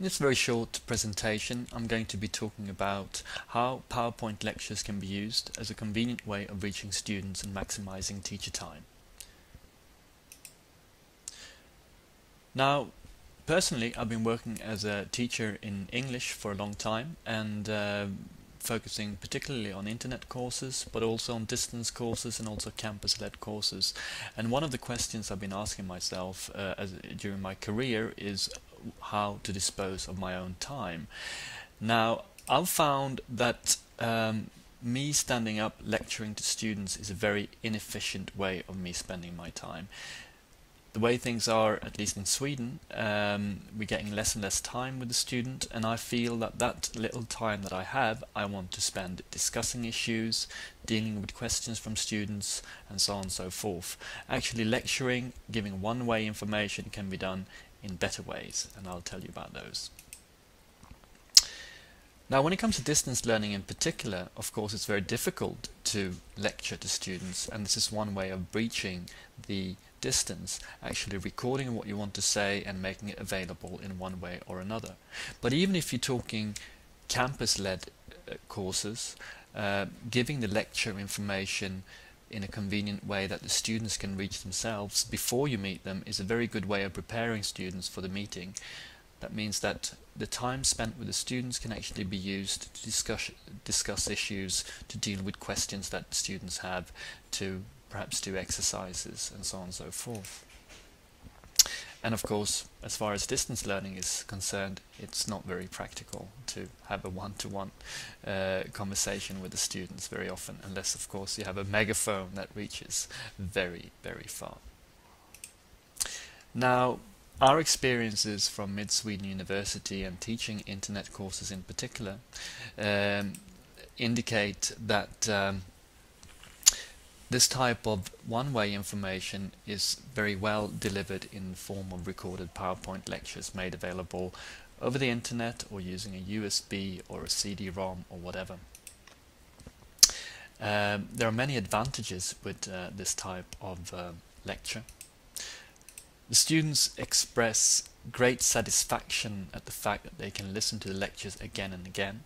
In this very short presentation, I'm going to be talking about how PowerPoint lectures can be used as a convenient way of reaching students and maximizing teacher time. Now, personally, I've been working as a teacher in English for a long time and focusing particularly on internet courses, but also on distance courses and also campus-led courses. And one of the questions I've been asking myself during my career is how to dispose of my own time. Now, I've found that me standing up lecturing to students is a very inefficient way of me spending my time. The way things are, at least in Sweden, we're getting less and less time with the student, and I feel that that little time that I have, I want to spend discussing issues, dealing with questions from students, and so on and so forth. Actually, lecturing, giving one-way information can be done in better ways, and I'll tell you about those. Now, when it comes to distance learning in particular, of course, it's very difficult to lecture to students, and this is one way of breaching the distance, actually recording what you want to say and making it available in one way or another. But even if you're talking campus-led courses, giving the lecture information in a convenient way that the students can reach themselves before you meet them is a very good way of preparing students for the meeting. That means that the time spent with the students can actually be used to discuss issues, to deal with questions that students have, to perhaps do exercises and so on and so forth. And of course, as far as distance learning is concerned, it's not very practical to have a one-to-one conversation with the students very often, unless of course you have a megaphone that reaches very, very far. Now, our experiences from Mid-Sweden University and teaching internet courses in particular indicate that this type of one-way information is very well delivered in the form of recorded PowerPoint lectures made available over the internet or using a USB or a CD-ROM or whatever. There are many advantages with this type of lecture. The students express great satisfaction at the fact that they can listen to the lectures again and again.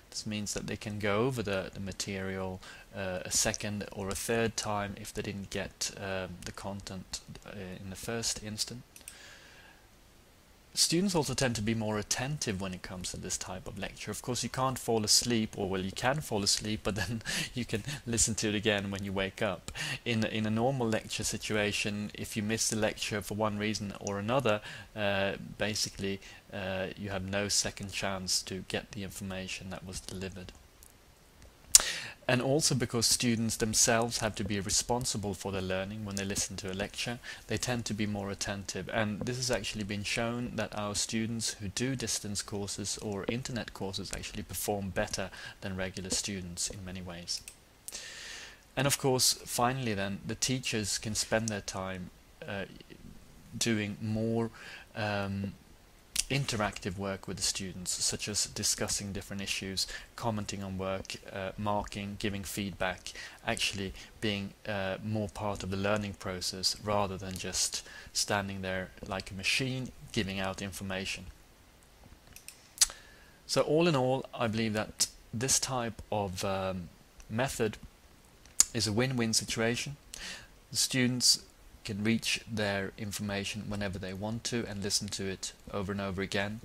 This means that they can go over the material a second or a third time if they didn't get the content in the first instant. Students also tend to be more attentive when it comes to this type of lecture. Of course, you can't fall asleep, or well, you can fall asleep, but then you can listen to it again when you wake up. In a normal lecture situation, if you miss the lecture for one reason or another, basically you have no second chance to get the information that was delivered. And also because students themselves have to be responsible for their learning when they listen to a lecture, they tend to be more attentive. And this has actually been shown that our students who do distance courses or internet courses actually perform better than regular students in many ways. And of course, finally then, the teachers can spend their time doing more interactive work with the students, such as discussing different issues, commenting on work, marking, giving feedback, actually being more part of the learning process rather than just standing there like a machine giving out information. So all in all, I believe that this type of method is a win-win situation. The students can reach their information whenever they want to and listen to it over and over again,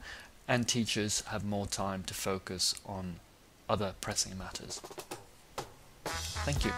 and teachers have more time to focus on other pressing matters. Thank you.